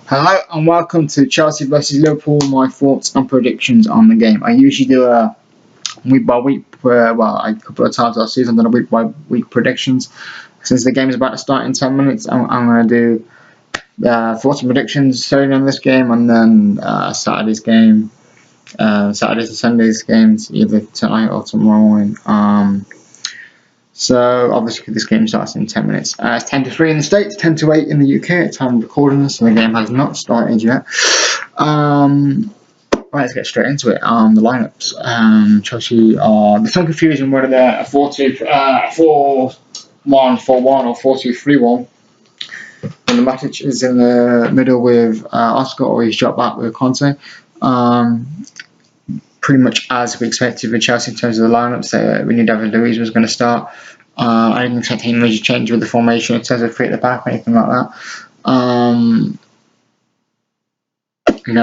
Hello and welcome to Chelsea versus Liverpool. My thoughts and predictions on the game. I usually do a week by week, a couple of times last season, I've done a week by week predictions. Since the game is about to start in 10 minutes, I'm going to do thoughts and predictions starting on this game, and then Saturday's game, Saturdays and Sunday's games, either tonight or tomorrow morning. So obviously this game starts in 10 minutes. It's 10 to 3 in the States, 10 to 8 in the UK at the time of recording this, so the game has not started yet. Right, let's get straight into it. The lineups. Chelsea are, there's some confusion whether they're a 4-2, 4-1-4-1 or 4-2-3-1. When the Matic is in the middle with Oscar, or he's dropped back with Conte. Pretty much as we expected with Chelsea in terms of the lineups. We knew David Luiz was going to start. I didn't expect any major change with the formation in terms of three at the back or anything like that.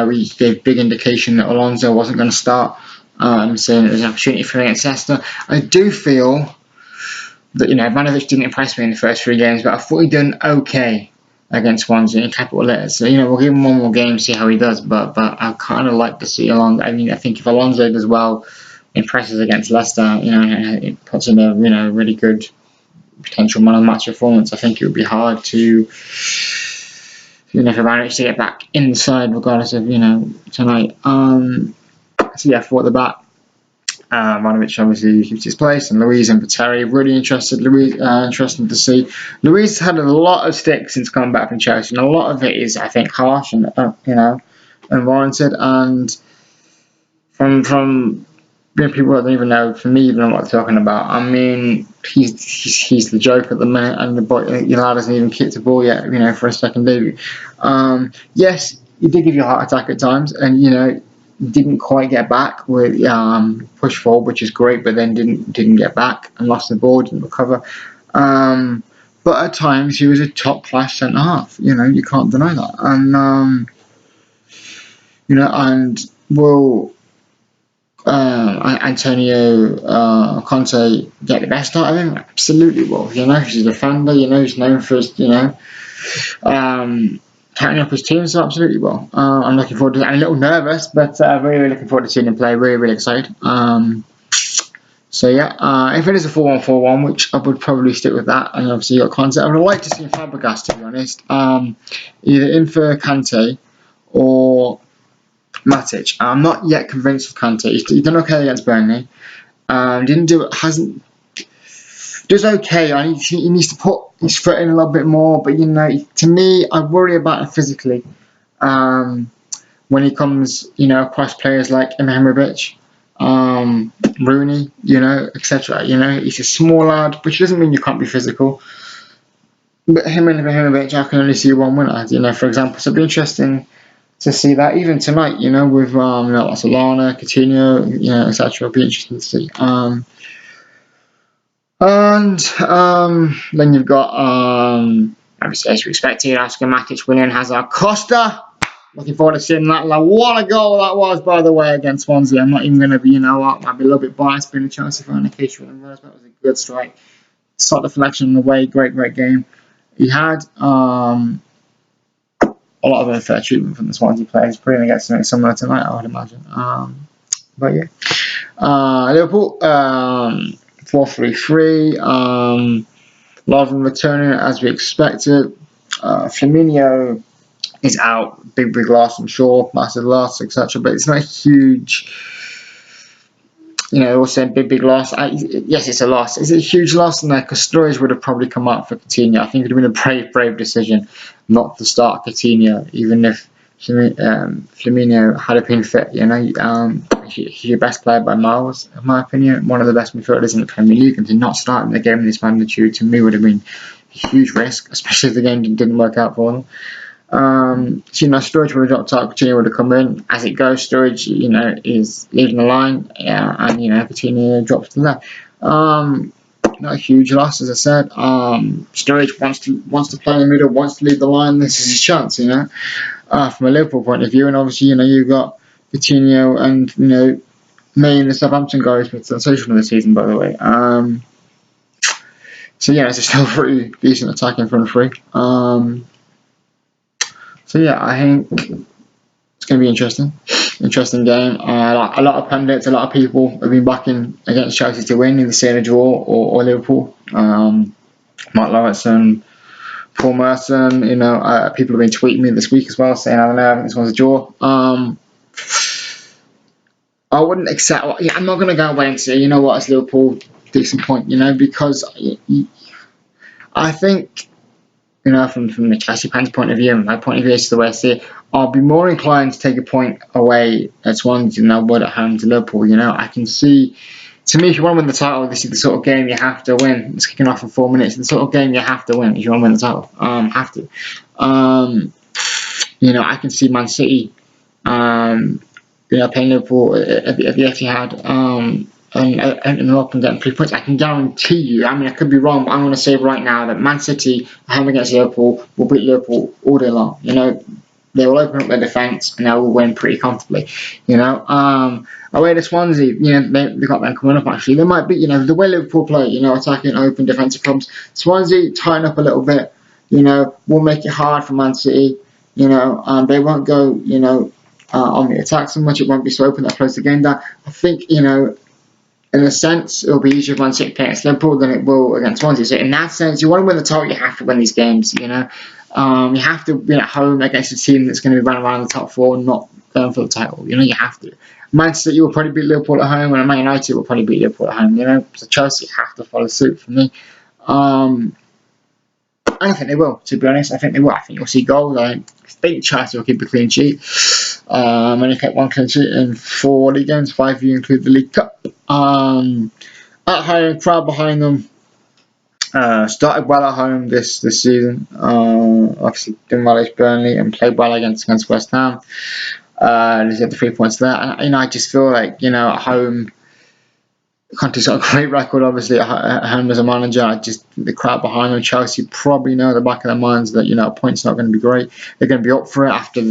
We gave big indication that Alonso wasn't going to start, saying it was an opportunity for against Leicester. I do feel that Ivanovic didn't impress me in the first 3 games, but I thought he'd done okay against Swansea in capital letters. So we'll give him one more game, see how he does. But I kind of like to see Alonso. I think if Alonso does well, impresses against Leicester, it puts in a really good potential man of the match performance. I think it would be hard to for Ivanovic to get back in the side regardless of tonight. So yeah, for the back. Ivanovic obviously keeps his place, and Luiz and Pateri really interesting to see. Luiz had a lot of stick since coming back from Chelsea, and a lot of it is, I think, harsh and unwarranted. And from people that don't even know, for me, even know what they're talking about. I mean, he's the joke at the minute, and the boy, lad hasn't even kicked the ball yet, for a second debut. Yes, he did give you a heart attack at times, and didn't quite get back with push forward, which is great, but then didn't get back and lost the ball, didn't recover. But at times he was a top class centre half. You can't deny that. And and will Antonio Conte get the best out of him? Absolutely will. He's a defender. He's known for his counting up his team, so absolutely well. I'm looking forward to it. I'm a little nervous, but really, really looking forward to seeing him play. Really, really excited. So yeah, if it is a 4-1-4-1, which I would probably stick with that, and obviously you got Conte. I would like to see Fabregas, to be honest, either in for Kante or Matic. I'm not yet convinced of Kante. He's done okay against Burnley. Does okay. He needs to put his foot in a little bit more, but to me, I worry about him physically when he comes, across players like Ibrahimovic, Rooney, etc. He's a small lad, which doesn't mean you can't be physical. But him and Ibrahimovic, I can only see one winner, for example. So it'd be interesting to see that even tonight, with Solana, Coutinho, etc. It'll be interesting to see. And then you've got, obviously, as we expected, Oscar Matic winning Hazard Costa. Looking forward to seeing that. What a goal that was, by the way, against Swansea. I'm not even going to be, I'll be a little bit biased being a Chelsea fan in case you remember. That was a good strike. Sort deflection in the way. Great game. He had a lot of unfair treatment from the Swansea players. Probably going to get something similar tonight, I would imagine. But yeah. Liverpool. 4-3-3. Lovren returning as we expected. Firmino is out. Big loss, I'm sure. Massive loss, etc. But it's not a huge. Also big loss. Yes, it's a loss. Is it a huge loss? No, because Sturridge would have probably come up for Coutinho. I think it would have been a brave decision not to start Coutinho, even if Firmino had been fit. He's your best player by miles, in my opinion. One of the best midfielders in the Premier League, and to not start in the game of this magnitude to me would have been a huge risk, especially if the game didn't work out for them. Sturridge would have dropped out, Coutinho would have come in. As it goes, Sturridge, is leading the line, and Coutinho drops to the left. Not a huge loss, as I said. Sturridge wants to play in the middle, wants to lead the line. This is his chance, from a Liverpool point of view. And obviously, you've got Coutinho and May and the Southampton guys with sensational this season, by the way. So yeah, it's still pretty decent attacking front three. So yeah, I think it's going to be interesting game. Like a lot of pundits, a lot of people have been backing against Chelsea to win, either say a draw or Liverpool. Mark Lauritsen, Paul Merson, people have been tweeting me this week as well, saying I don't know, I think this one's a draw. I wouldn't accept. Yeah, I'm not going to go away and say, you know what, it's Liverpool, decent point, because I think, from the Chelsea fans' point of view, and my point of view is the way I see it, I'll be more inclined to take a point away at Swansea than I would at home to Liverpool. I can see, to me, if you want to win the title, this is the sort of game you have to win. It's kicking off in 4 minutes. It's the sort of game you have to win if you want to win the title. Have to. I can see Man City, playing Liverpool at the Etihad, and they're up and getting 3 points. I can guarantee you, I could be wrong, but I'm going to say right now that Man City, home against Liverpool, will beat Liverpool all day long. They will open up their defence and they will win pretty comfortably. Away to Swansea, they've got them coming up actually. They might be, the way Liverpool play, attacking open defensive problems. Swansea tighten up a little bit, will make it hard for Man City, they won't go, on the attack so much. It won't be so open that close the game down. I think, in a sense, it'll be easier for Man City playing against Liverpool than it will against Swansea. So in that sense, you want to win the title, you have to win these games. You have to win at home against a team that's going to be running around the top four, not going for the title. You have to. Man City will probably beat Liverpool at home, and Man United will probably beat Liverpool at home. So Chelsea have to follow suit for me. I think they will, to be honest. I think they will. I think you'll see goals. I think Chelsea will keep a clean sheet. Only kept 1 clean sheet in 4 league games, 5 if you include the League Cup. At home, crowd behind them. Started well at home this season. Obviously done well against Burnley and played well against West Ham. They had the 3 points there. And I just feel like, at home, Conte's got a great record, obviously, at home as a manager. The crowd behind them, Chelsea probably know at the back of their minds that, a point's not going to be great. They're going to be up for it after,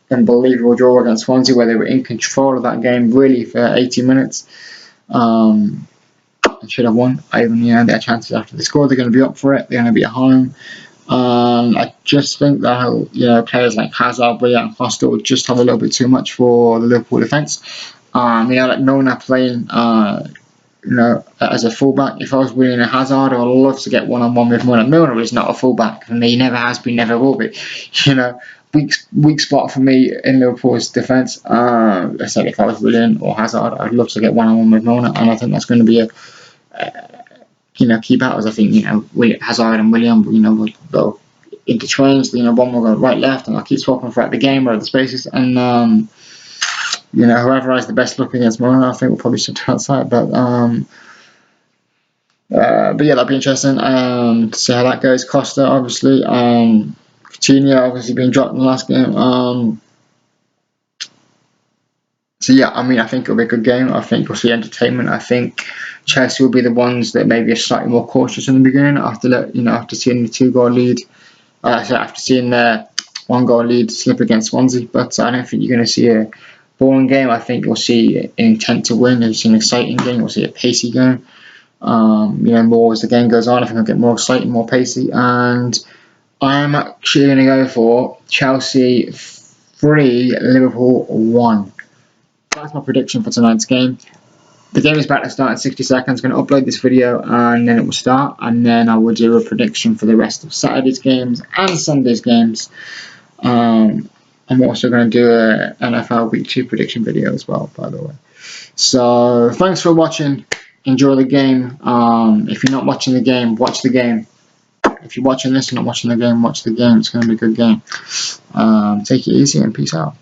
unbelievable draw against Swansea, where they were in control of that game, really, for 80 minutes. And should have won. Even, their chances after they scored, they're going to be up for it. They're going to be at home. I just think that, players like Hazard, Willian, and Costa will just have a little bit too much for the Liverpool defence. Like Nona playing, as a fullback. If I was Willian and Hazard, I would love to get one-on-one with Milner. Milner is not a fullback for me. He never has been, never will be. Weak spot for me in Liverpool's defence. I said if I was Willian or Hazard, I'd love to get one-on-one with Milner, and I think that's going to be key battles. I think Hazard and Willian, will go interchanged. One will go right, left, and I'll keep swapping throughout the game or the spaces, and whoever has the best look against Milner, I think will probably sit outside. But yeah, that'll be interesting to see how that goes. Costa, obviously. Coutinho obviously being dropped in the last game. So yeah, I think it'll be a good game. I think we'll see entertainment. I think Chelsea will be the ones that maybe are slightly more cautious in the beginning after seeing the 2-goal lead. After seeing their 1-goal lead slip against Swansea. But I don't think you're going to see a boring game. I think you'll see an intent to win. You'll see an exciting game. You'll see a pacey game. More as the game goes on, I think it'll get more exciting, more pacey, and I'm actually going to go for Chelsea 3, Liverpool 1. That's my prediction for tonight's game. The game is about to start in 60 seconds. I'm going to upload this video and then it will start, and then I will do a prediction for the rest of Saturday's games and Sunday's games. I'm also going to do a NFL Week 2 prediction video as well, by the way. So thanks for watching. Enjoy the game. If you're not watching the game, watch the game. If you're watching this and not watching the game, watch the game. It's going to be a good game. Take it easy and peace out.